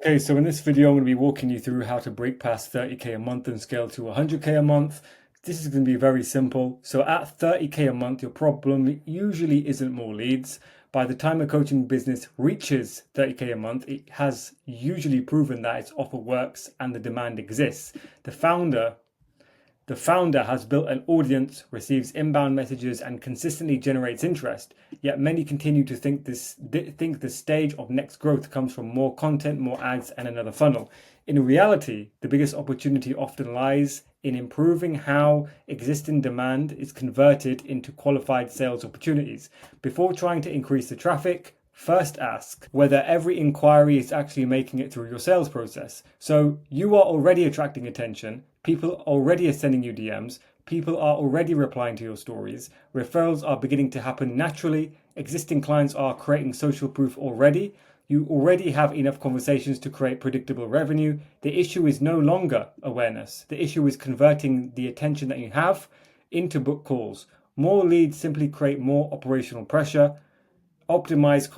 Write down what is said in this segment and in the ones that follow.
Okay, so in this video, I'm going to be walking you through how to break past 30K a month and scale to 100K a month. This is going to be very simple. So at 30K a month, your problem usually isn't more leads. By the time a coaching business reaches 30K a month, it has usually proven that its offer works and the demand exists. The founder has built an audience, receives inbound messages, and consistently generates interest. Yet many continue to think the stage of next growth comes from more content, more ads, and another funnel. In reality, the biggest opportunity often lies in improving how existing demand is converted into qualified sales opportunities. Before trying to increase the traffic, first ask whether every inquiry is actually making it through your sales process. So you are already attracting attention, people already are sending you DMs, people are already replying to your stories, referrals are beginning to happen naturally, existing clients are creating social proof already, you already have enough conversations to create predictable revenue. The issue is no longer awareness. The issue is converting the attention that you have into book calls. More leads simply create more operational pressure. Optimize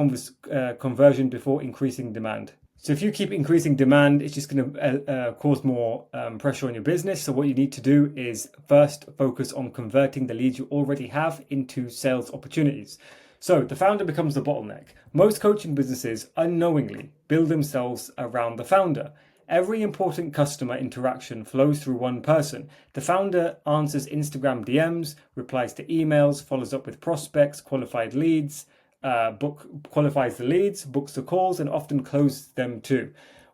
conversion before increasing demand. So if you keep increasing demand, it's just going to cause more pressure on your business. So what you need to do is first focus on converting the leads you already have into sales opportunities. So the founder becomes the bottleneck. Most coaching businesses unknowingly build themselves around the founder. Every important customer interaction flows through one person. The founder answers Instagram DMs, replies to emails, follows up with prospects, qualifies the leads, books the calls, and often closes them too.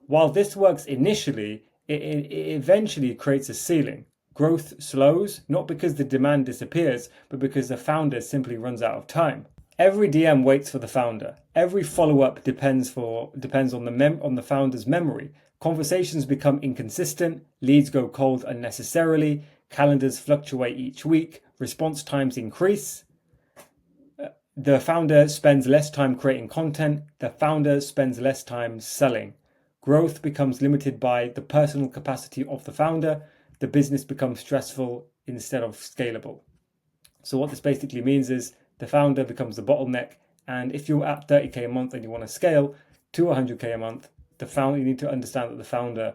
While this works initially, it eventually creates a ceiling. Growth slows, not because the demand disappears, but because the founder simply runs out of time. Every DM waits for the founder. Every follow-up depends on the founder's memory. Conversations become inconsistent, leads go cold unnecessarily, calendars fluctuate each week, response times increase. The founder spends less time creating content. The founder spends less time selling. Growth becomes limited by the personal capacity of the founder. The business becomes stressful instead of scalable. So what this basically means is the founder becomes the bottleneck. And if you're at 30K a month and you want to scale to 100K a month, you need to understand that the founder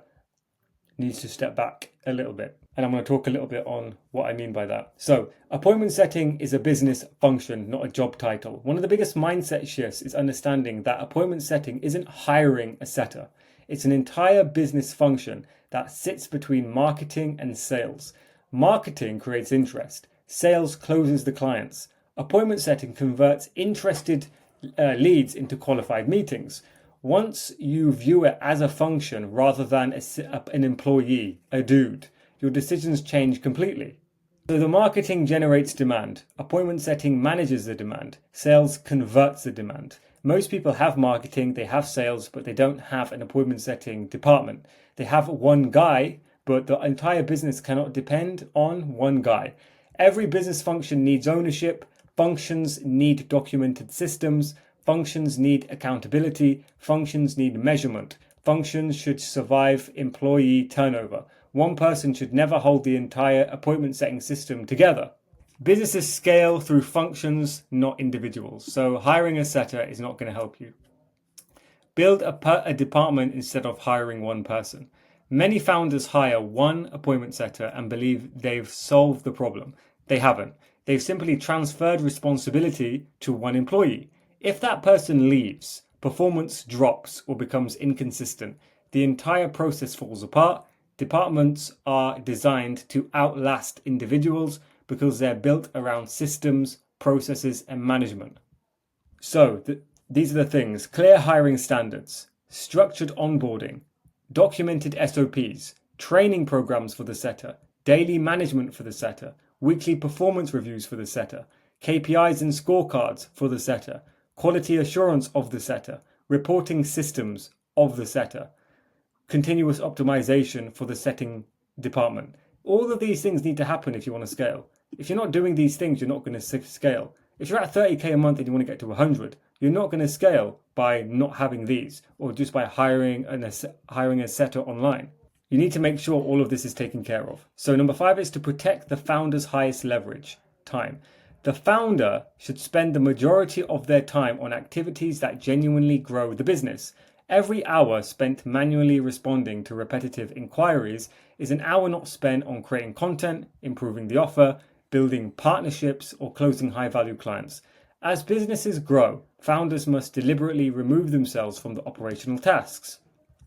needs to step back a little bit. And I'm going to talk a little bit on what I mean by that. So appointment setting is a business function, not a job title. One of the biggest mindset shifts is understanding that appointment setting isn't hiring a setter. It's an entire business function that sits between marketing and sales. Marketing creates interest. Sales closes the clients. Appointment setting converts interested leads into qualified meetings. Once you view it as a function rather than an employee, a dude, your decisions change completely. So the marketing generates demand. Appointment setting manages the demand. Sales converts the demand. Most people have marketing, they have sales, but they don't have an appointment setting department. They have one guy, but the entire business cannot depend on one guy. Every business function needs ownership. Functions need documented systems. Functions need accountability. Functions need measurement. Functions should survive employee turnover. One person should never hold the entire appointment setting system together. Businesses scale through functions, not individuals. So hiring a setter is not going to help you. Build a department instead of hiring one person. Many founders hire one appointment setter and believe they've solved the problem. They haven't. They've simply transferred responsibility to one employee. If that person leaves, performance drops or becomes inconsistent. The entire process falls apart. Departments are designed to outlast individuals because they're built around systems, processes, and management. So these are the things: clear hiring standards, structured onboarding, documented SOPs, training programs for the setter, daily management for the setter, weekly performance reviews for the setter, KPIs and scorecards for the setter, quality assurance of the setter, reporting systems of the setter, continuous optimization for the setting department. All of these things need to happen if you want to scale. If you're not doing these things, you're not going to scale. If you're at 30K a month and you want to get to 100, you're not going to scale by not having these or just by hiring a setter online. You need to make sure all of this is taken care of. So number 5 is to protect the founder's highest leverage, time. The founder should spend the majority of their time on activities that genuinely grow the business. Every hour spent manually responding to repetitive inquiries is an hour not spent on creating content, improving the offer, building partnerships, or closing high-value clients. As businesses grow, founders must deliberately remove themselves from the operational tasks.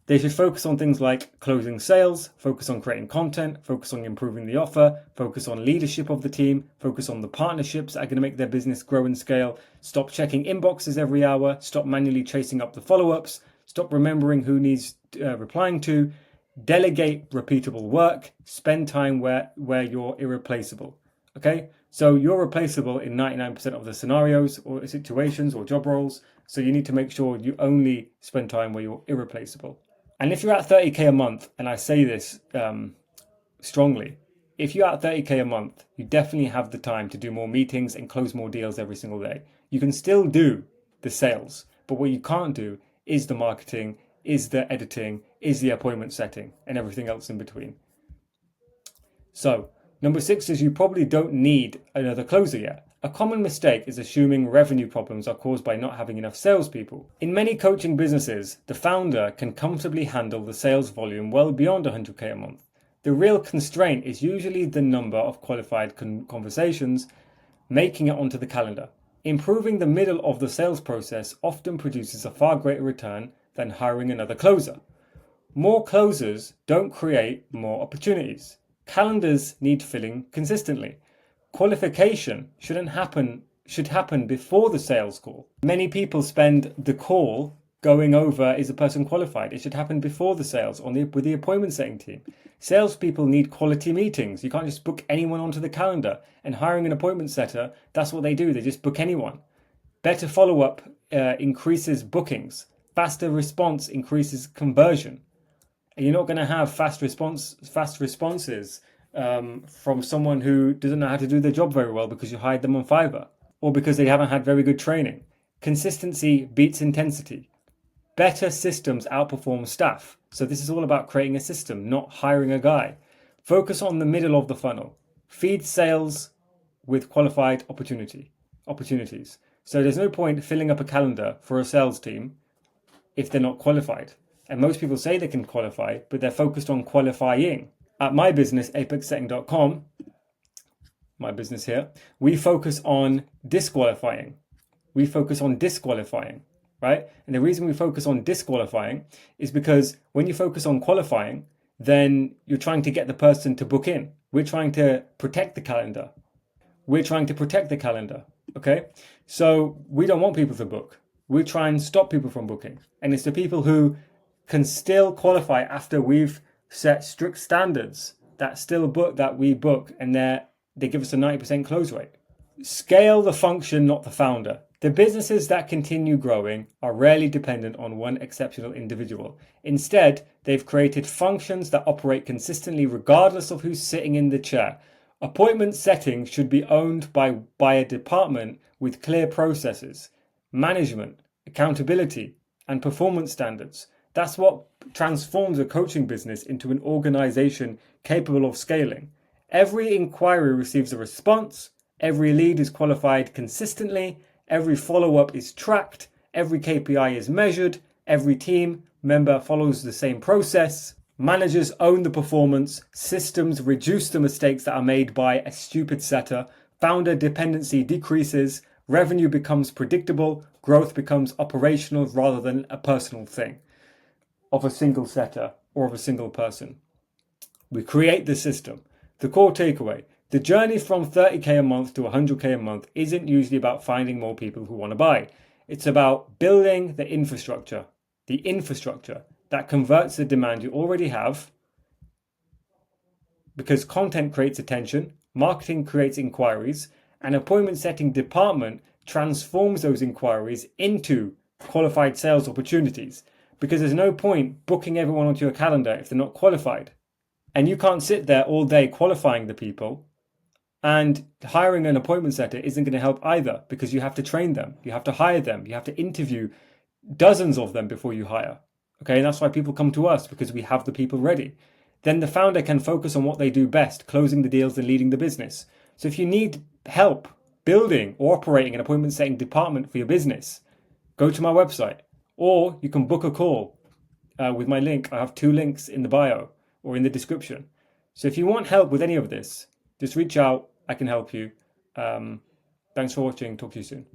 They should focus on things like closing sales, focus on creating content, focus on improving the offer, focus on leadership of the team, focus on the partnerships that are going to make their business grow and scale, stop checking inboxes every hour, stop manually chasing up the follow-ups, stop remembering who needs replying to, delegate repeatable work, spend time where you're irreplaceable. Okay, so you're replaceable in 99% of the scenarios or situations or job roles. So you need to make sure you only spend time where you're irreplaceable. And if you're at 30K a month, and I say this strongly, if you're at 30K a month, you definitely have the time to do more meetings and close more deals every single day. You can still do the sales, but what you can't do is the marketing, is the editing, is the appointment setting, and everything else in between. So, number 6 is you probably don't need another closer yet. A common mistake is assuming revenue problems are caused by not having enough salespeople. In many coaching businesses, the founder can comfortably handle the sales volume well beyond 100K a month. The real constraint is usually the number of qualified conversations making it onto the calendar. Improving the middle of the sales process often produces a far greater return than hiring another closer. More closers don't create more opportunities. Calendars need filling consistently. Qualification should happen before the sales call. Many people spend the call going over, is a person qualified? It should happen before the sales with the appointment setting team. Salespeople need quality meetings. You can't just book anyone onto the calendar. And hiring an appointment setter, that's what they do. They just book anyone. Better follow-up increases bookings. Faster response increases conversion. And you're not going to have fast responses from someone who doesn't know how to do their job very well because you hired them on Fiverr or because they haven't had very good training. Consistency beats intensity. Better systems outperform staff. So this is all about creating a system, not hiring a guy. Focus on the middle of the funnel. Feed sales with qualified opportunities. So there's no point filling up a calendar for a sales team if they're not qualified. And most people say they can qualify, but they're focused on qualifying. At my business, apexsetting.com, my business here, we focus on disqualifying. Right? And the reason we focus on disqualifying is because when you focus on qualifying, then you're trying to get the person to book in. We're trying to protect the calendar. Okay? So we don't want people to book. We try and stop people from booking. And it's the people who can still qualify after we've set strict standards that we book, and they give us a 90% close rate. Scale the function, not the founder. The businesses that continue growing are rarely dependent on one exceptional individual. Instead, they've created functions that operate consistently regardless of who's sitting in the chair. Appointment setting should be owned by a department with clear processes, management, accountability, and performance standards. That's what transforms a coaching business into an organization capable of scaling. Every inquiry receives a response, every lead is qualified consistently, every follow-up is tracked, every KPI is measured, every team member follows the same process. Managers own the performance, systems reduce the mistakes that are made by a stupid setter, founder dependency decreases, revenue becomes predictable, growth becomes operational rather than a personal thing of a single setter or of a single person. We create the system. The core takeaway: the journey from 30K a month to 100K a month isn't usually about finding more people who want to buy. It's about building the infrastructure that converts the demand you already have, because content creates attention, marketing creates inquiries, and appointment setting department transforms those inquiries into qualified sales opportunities. Because there's no point booking everyone onto your calendar if they're not qualified. And you can't sit there all day qualifying the people, and hiring an appointment setter isn't going to help either, because you have to train them, you have to hire them, you have to interview dozens of them before you hire. Okay, and that's why people come to us, because we have the people ready. Then the founder can focus on what they do best, closing the deals and leading the business. So if you need help building or operating an appointment setting department for your business, go to my website. Or you can book a call with my link. I have 2 links in the bio or in the description. So if you want help with any of this, just reach out. I can help you. Thanks for watching. Talk to you soon.